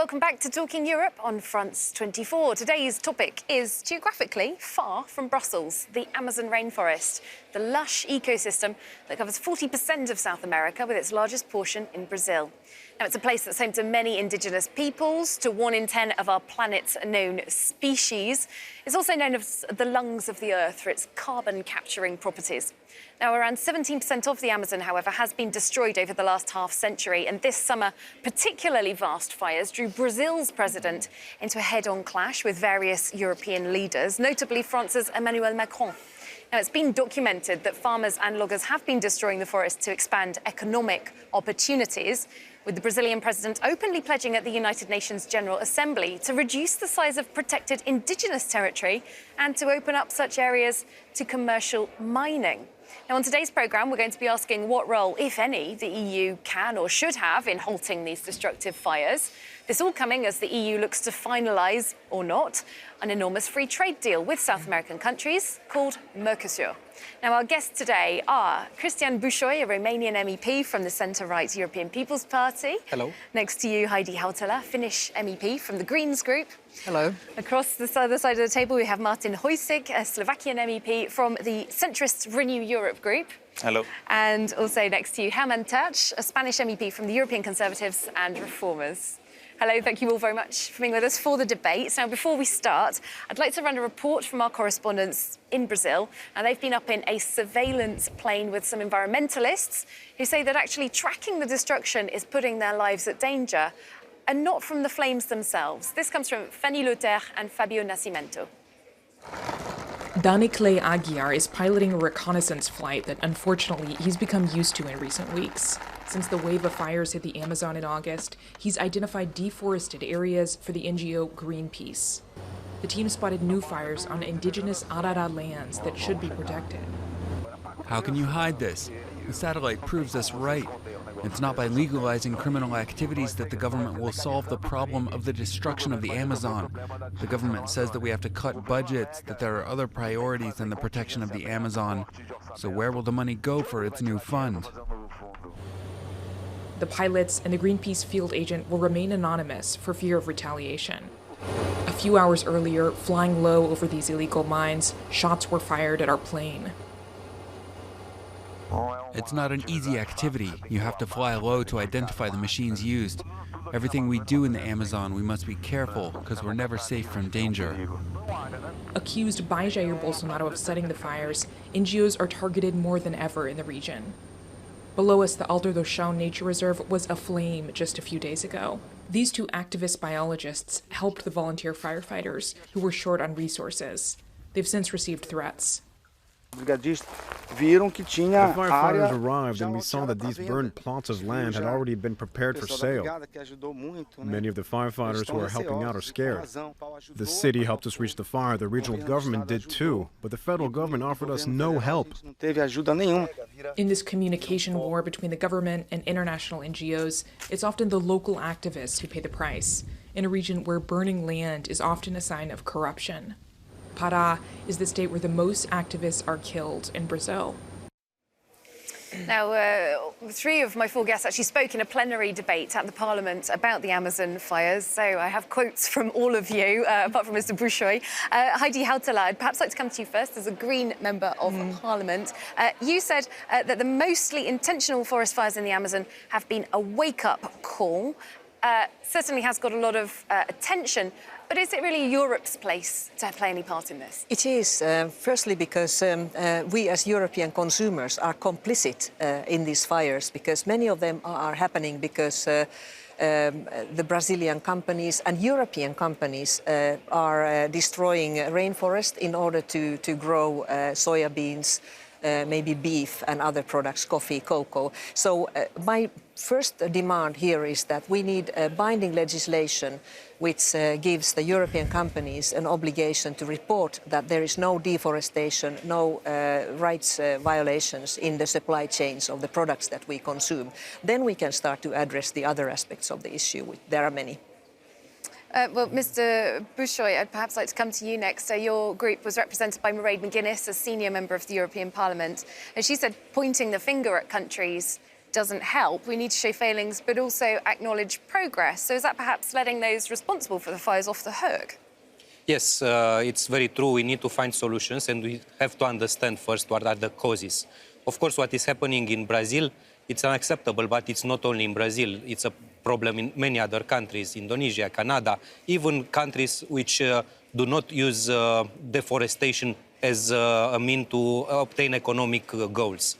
Welcome back to Talking Europe on France 24. Today's topic is geographically far from Brussels, the Amazon rainforest, the lush ecosystem that covers 40% of South America, with its largest portion in Brazil. Now, it's a place that's home to many indigenous peoples, to 1 in 10 of our planet's known species. It's also known as the lungs of the Earth for its carbon-capturing properties. Now, around 17% of the Amazon, however, has been destroyed over the last half-century, and this summer, particularly vast fires drew Brazil's president into a head-on clash with various European leaders, notably France's Emmanuel Macron. Now, it's been documented that farmers and loggers have been destroying the forest to expand economic opportunities, with the Brazilian president openly pledging at the United Nations General Assembly to reduce the size of protected indigenous territory and to open up such areas to commercial mining. Now, on today's programme, we're going to be asking what role, if any, the EU can or should have in halting these destructive fires. This all coming as the EU looks to finalise, or not, an enormous free trade deal with South American countries called Mercosur. Now, our guests today are Cristian Bușoi, a Romanian MEP from the centre-right European People's Party. Hello. Next to you, HEIDI HAUTALA, Finnish MEP from the Greens Group. Hello. Across the other side of the table, we have HOJSIK, a Slovakian MEP from the centrist Renew Europe Group. Hello. And also next to you, Germán Tertsch, a Spanish MEP from the European Conservatives and Reformers. Hello, thank you all very much for being with us for the debate. Now, before we start, I'd like to run a report from our correspondents in Brazil. And they've been up in a surveillance plane with some environmentalists who say that actually tracking the destruction is putting their lives at danger, and not from the flames themselves. This comes from Fanny Luther and Fabio Nascimento. Daniclé Aguiar is piloting a reconnaissance flight that, unfortunately, he's become used to in recent weeks. Since the wave of fires hit the Amazon in August, he's identified deforested areas for the NGO Greenpeace. The team spotted new fires on indigenous Arara lands that should be protected. How can you hide this? The satellite proves us right. It's not by legalizing criminal activities that the government will solve the problem of the destruction of the Amazon. The government says that we have to cut budgets, that there are other priorities than the protection of the Amazon. So where will the money go for its new fund? The pilots and the Greenpeace field agent will remain anonymous for fear of retaliation. A few hours earlier, flying low over these illegal mines, shots were fired at our plane. It's not an easy activity. You have to fly low to identify the machines used. Everything we do in the Amazon, we must be careful, because we're never safe from danger. Accused by Jair Bolsonaro of setting the fires, NGOs are targeted more than ever in the region. Below us, the Alto do Chão Nature Reserve was aflame just a few days ago. These two activist biologists helped the volunteer firefighters who were short on resources. They've since received threats. The firefighters arrived and we saw that these burned plots of land had already been prepared for sale. Many of the firefighters who are helping out are scared. The city helped us reach the fire, the regional government did too, but the federal government offered us no help. In this communication war between the government and international NGOs, it's often the local activists who pay the price, in a region where burning land is often a sign of corruption. Pará is the state where the most activists are killed in Brazil. Now, 3 of my 4 guests actually spoke in a plenary debate at the Parliament about the Amazon fires, so I have quotes from all of you, apart from Mr. Bușoi. HEIDI HAUTALA, I'd perhaps like to come to you first as a Green Member of Parliament. You said that the mostly intentional forest fires in the Amazon have been a wake-up call. Certainly has got a lot of attention. But is it really Europe's place to play any part in this? It is, firstly because we as European consumers are complicit in these fires, because many of them are happening because the Brazilian companies and European companies are destroying rainforest in order to grow soya beans, maybe beef and other products, coffee, cocoa. So my first demand here is that we need binding legislation which gives the European companies an obligation to report that there is no deforestation, no rights violations in the supply chains of the products that we consume. Then we can start to address the other aspects of the issue. There are many. Well, Mr. Bușoi, I'd perhaps like to come to you next. Your group was represented by Mairead McGuinness, a senior member of the European Parliament, and she said pointing the finger at countries doesn't help. We need to show failings, but also acknowledge progress. So is that perhaps letting those responsible for the fires off the hook? Yes, it's very true. We need to find solutions, and we have to understand first what are the causes. Of course, what is happening in Brazil, it's unacceptable, but it's not only in Brazil. It's a problem in many other countries, Indonesia, Canada, even countries which do not use deforestation as a means to obtain economic goals.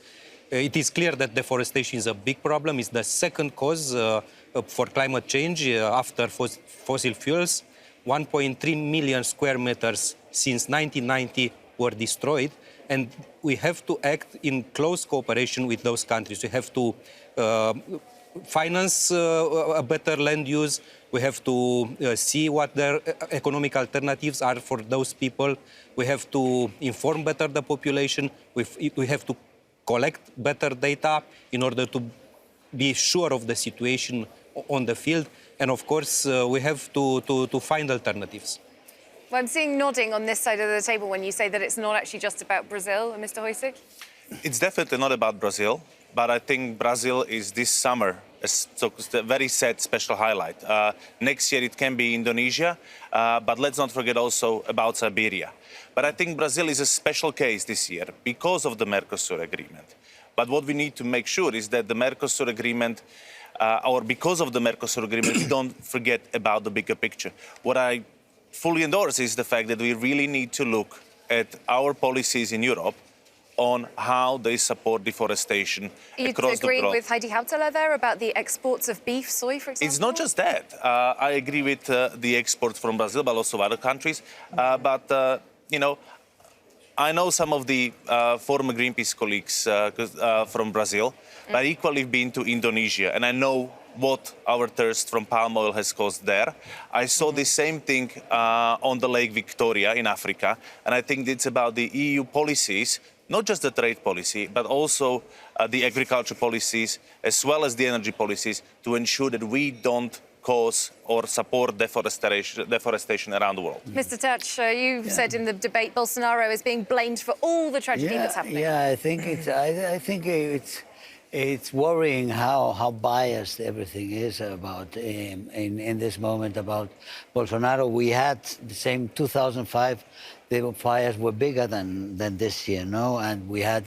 It is clear that deforestation is a big problem. It's the second cause for climate change after fossil fuels. 1.3 million square meters since 1990 were destroyed, and we have to act in close cooperation with those countries. We have to finance a better land use. We have to see what their economic alternatives are for those people. We have to inform better the population. We have to collect better data in order to be sure of the situation on the field. And of course, we have to find alternatives. Well, I'm seeing nodding on this side of the table when you say that it's not actually just about Brazil, Mr. HOJSIK. It's definitely not about Brazil, but I think Brazil is this summer a very sad special highlight. Next year it can be Indonesia, but let's not forget also about Siberia. But I think Brazil is a special case this year because of the Mercosur agreement. But what we need to make sure is that the Mercosur agreement, or because of the Mercosur agreement, we don't forget about the bigger picture. What I fully endorse is the fact that we really need to look at our policies in Europe on how they support deforestation across the You'd agree globe. with HEIDI HAUTALA there about the exports of beef, soy, for example? It's not just that. I agree with the exports from Brazil, but also other countries. You know, I know some of the former Greenpeace colleagues from Brazil, but equally been to Indonesia, and I know what our thirst from palm oil has caused there. I saw the same thing on the Lake Victoria in Africa, and I think it's about the EU policies, not just the trade policy, but also the agriculture policies, as well as the energy policies, to ensure that we don't cause or support deforestation around the world. Mr. Touch, you said in the debate Bolsonaro is being blamed for all the tragedy that's happening. Yeah, I think it's worrying how biased everything is about in this moment about Bolsonaro. We had the same 2005. The fires were bigger than this year, no? And we had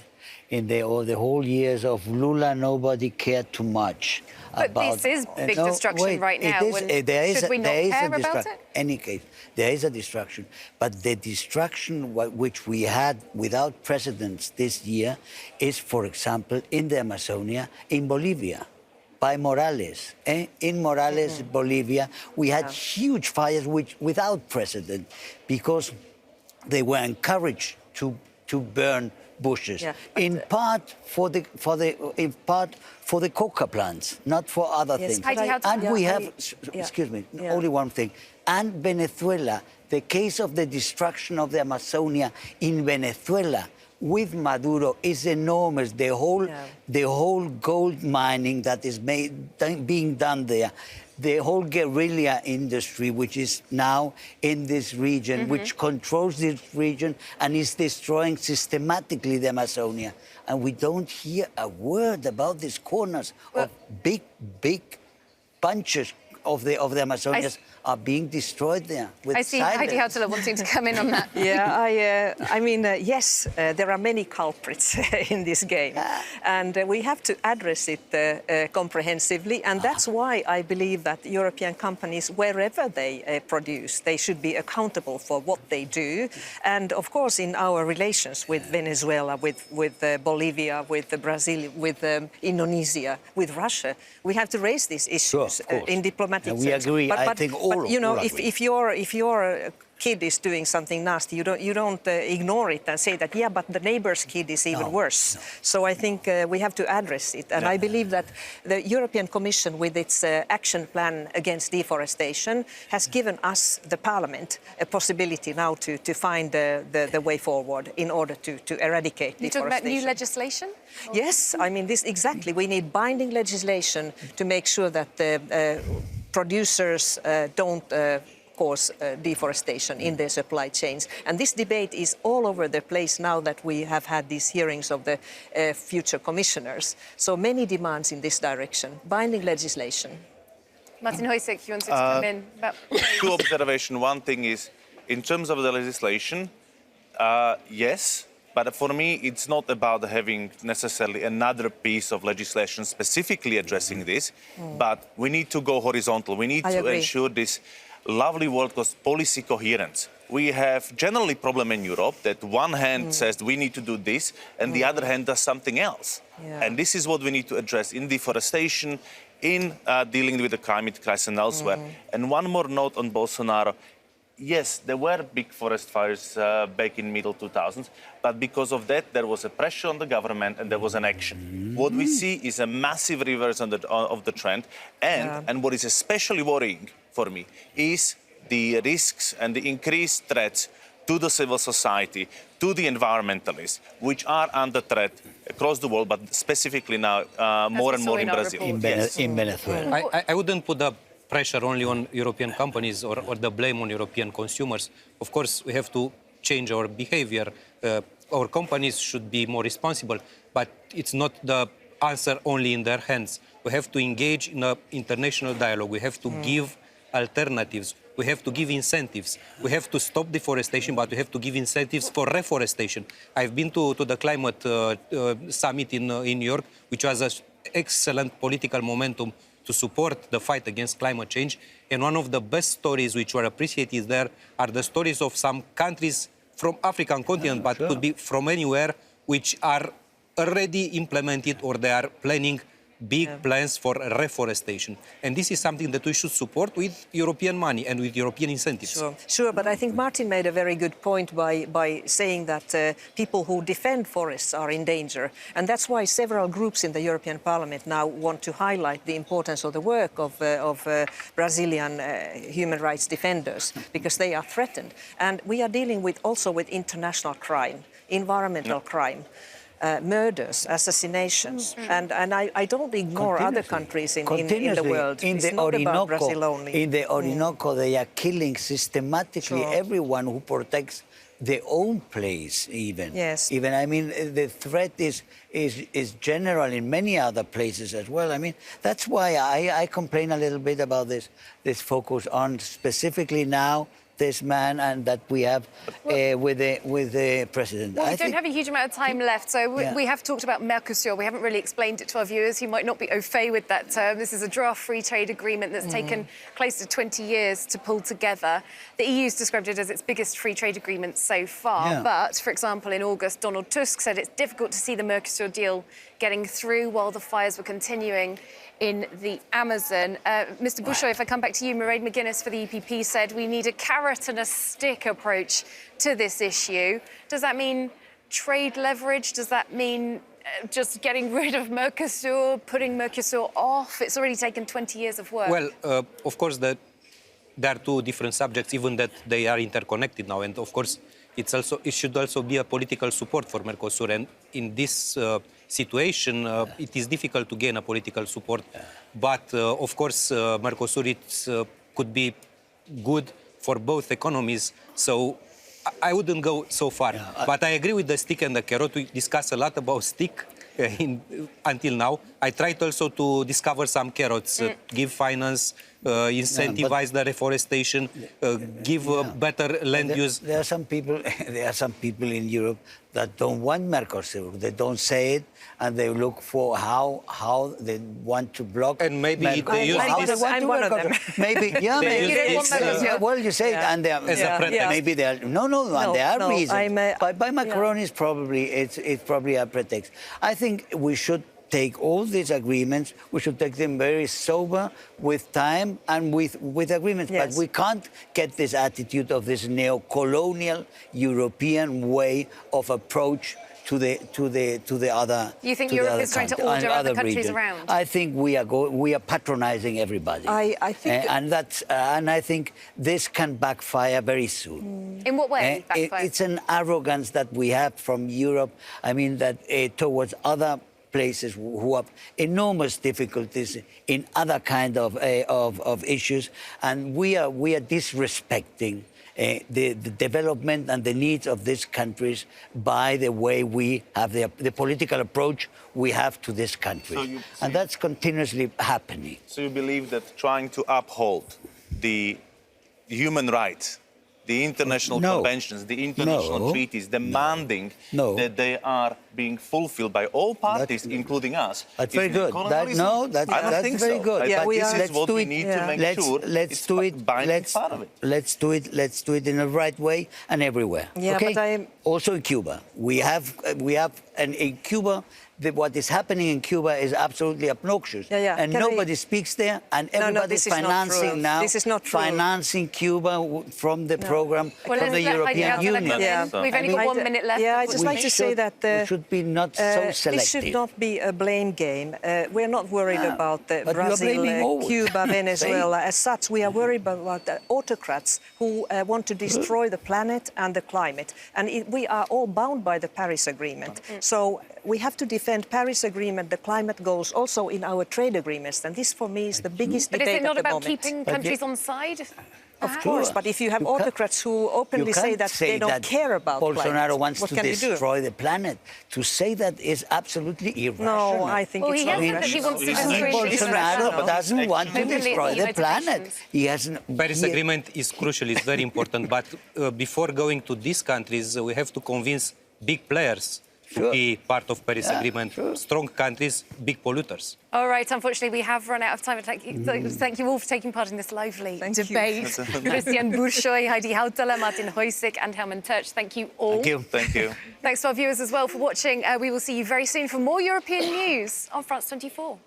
in the whole years of Lula, nobody cared too much. But this is big destruction right now. Should we not care about it? Any case, there is a destruction, but the destruction which we had without precedents this year is, for example, in the Amazonia, in Bolivia, by Morales. In Morales, Bolivia, we had huge fires without precedent because they were encouraged to burn bushes, in part for the coca plants, not for other things. And we have, excuse me, only one thing. And Venezuela, the case of the destruction of the Amazonia in Venezuela with Maduro is enormous. The whole gold mining that is being done there, the whole guerrilla industry, which is now in this region, which controls this region and is destroying systematically the Amazonia. And we don't hear a word about these corners of big bunches of the Amazonias are being destroyed there. I see HEIDI HAUTALA wanting to come in on that. I mean, yes, there are many culprits in this game, and we have to address it comprehensively, and that's why I believe that European companies, wherever they produce, they should be accountable for what they do, and of course in our relations with Venezuela, with Bolivia, with Brazil, with Indonesia, with Russia, we have to raise these issues in diplomatic terms. We agree. I think all. But you know, if your kid is doing something nasty, you don't ignore it and say that, yeah, but the neighbor's kid is even worse. No. So I think we have to address it. And I believe that the European Commission, with its action plan against deforestation, has given us, the Parliament, a possibility now to find the way forward in order to eradicate deforestation. You talking about new legislation? Yes, I mean, this exactly. We need binding legislation to make sure that producers don't cause deforestation in their supply chains. And this debate is all over the place now that we have had these hearings of the future commissioners. So many demands in this direction. Binding legislation. Martin HOJSIK, you wanted to come in? Two observations. One thing is, in terms of the legislation, yes, but for me, it's not about having necessarily another piece of legislation specifically addressing this, but we need to go horizontal. We need to ensure this lovely word called policy coherence. We have generally problem in Europe that one hand says we need to do this and the other hand does something else. Yeah. And this is what we need to address in deforestation, in dealing with the climate crisis and elsewhere. And one more note on Bolsonaro. Yes, there were big forest fires back in middle 2000s, but because of that, there was a pressure on the government and there was an action. What we see is a massive reverse of the trend. And what is especially worrying for me is the risks and the increased threats to the civil society, to the environmentalists, which are under threat across the world, but specifically now more and more in Brazil. In Venezuela. I wouldn't put the pressure only on European companies or the blame on European consumers. Of course, we have to change our behavior. Our companies should be more responsible, but it's not the answer only in their hands. We have to engage in an international dialogue. We have to give alternatives. We have to give incentives. We have to stop deforestation, but we have to give incentives for reforestation. I've been to the climate summit in New York, which was an excellent political momentum to support the fight against climate change. And one of the best stories which were appreciated there are the stories of some countries from African continent, but could be from anywhere, which are already implemented or they are planning big plans for reforestation. And this is something that we should support with European money and with European incentives. Sure, but I think Martin made a very good point by saying that people who defend forests are in danger. And that's why several groups in the European Parliament now want to highlight the importance of the work of Brazilian human rights defenders, because they are threatened. And we are dealing also with international crime, environmental crime. Murders, assassinations, and I don't ignore other countries in the world. It's not about Brazil only. In the Orinoco, they are killing systematically everyone who protects their own place, even. Yes. Even, I mean, the threat is general in many other places as well. I mean, that's why I complain a little bit about this focus on specifically now this man and that we have with the president. Well, we don't have a huge amount of time left, so we have talked about Mercosur. We haven't really explained it to our viewers who might not be au fait with that term. This is a draft free trade agreement that's taken close to 20 years to pull together. The EU's described it as its biggest free trade agreement so far, but, for example, in August, Donald Tusk said it's difficult to see the Mercosur deal getting through while the fires were continuing in the Amazon. Mr. Bushoy, if I come back to you, Mairead McGuinness for the EPP said we need a carrot and a stick approach to this issue. Does that mean trade leverage? Does that mean just getting rid of Mercosur, putting Mercosur off? It's already taken 20 years of work. Well, of course, there are two different subjects, even that they are interconnected now. And of course, it should also be a political support for Mercosur. And in this situation, it is difficult to gain a political support. But of course, Mercosur could be good for both economies. So I wouldn't go so far. But I agree with the stick and the carrot. We discussed a lot about stick until now. I tried also to discover some carrots, give finance, incentivize the reforestation, give better land use. There are some people in Europe that don't want Mercosur. They don't say it, and they look for how they want to block. And maybe they use this. I'm one of them. Maybe, well, you say it, and they are, maybe they are. No, and there are reasons. By Macron, it's probably a pretext. I think we should take all these agreements, we should take them very sober, with time and with agreements. But we can't get this attitude of this neo-colonial European way of approach to the other. You think Europe is trying to order other countries around? I think we are patronizing everybody. I think, and I think this can backfire very soon. In what way? It's an arrogance that we have from Europe. I mean that towards other places who have enormous difficulties in other kind of issues, and we are disrespecting the development and the needs of these countries by the way we have the political approach we have to these countries. And that's continuously happening. So you believe that trying to uphold the human rights, the international conventions, the international treaties, demanding that they are being fulfilled by all parties, inclling us. That's very good. That's very good. Yeah, this is what we need to make sure let's do it. Let's do it in the right way and everywhere. Yeah, okay? but also in Cuba, and in Cuba, what is happening in Cuba is absolutely obnoxious. And nobody speaks there, and everybody's financing now. This is not true. Financing Cuba from the program from the European Union. We've only got 1 minute left. Yeah, I'd just like to say that we should be not so selective. This should not be a blame game. We're not worried about Brazil, Cuba, Venezuela. As such, we are worried about the autocrats who want to destroy the planet and the climate. And we are all bound by the Paris Agreement. So we have to defend Paris Agreement, the climate goals, also in our trade agreements. And this, for me, is the biggest debate at the moment. But is it not about keeping countries on side? Of course, but if you have autocrats who openly say that they don't care about Bolsonaro wants what to can destroy the planet. To say that is absolutely irrational. No, I think it's not irrational. Bolsonaro doesn't want to destroy the planet. He hasn't. Paris Agreement is crucial, it's very important, but before going to these countries, we have to convince big players to be part of Paris Agreement. Strong countries, big polluters. All right, unfortunately, we have run out of time. Thank you all for taking part in this lively debate. Christian Burshoy, Heidi Hautala, Martin HOJSIK and Herman Tertsch, thank you all. Thank you. Thank you. Thanks to our viewers as well for watching. We will see you very soon for more European news on France 24.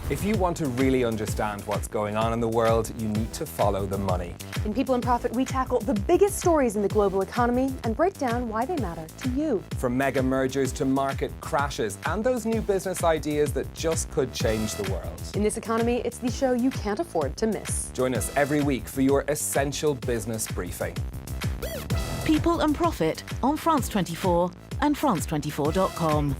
If you want to really understand what's going on in the world, you need to follow the money. In People in Profit, we tackle the biggest stories in the global economy and break down why they matter to you. From mega mergers to market crashes and those new business ideas that just could change the world. In this economy, it's the show you can't afford to miss. Join us every week for your essential business briefing. People and Profit on France 24 and France24.com.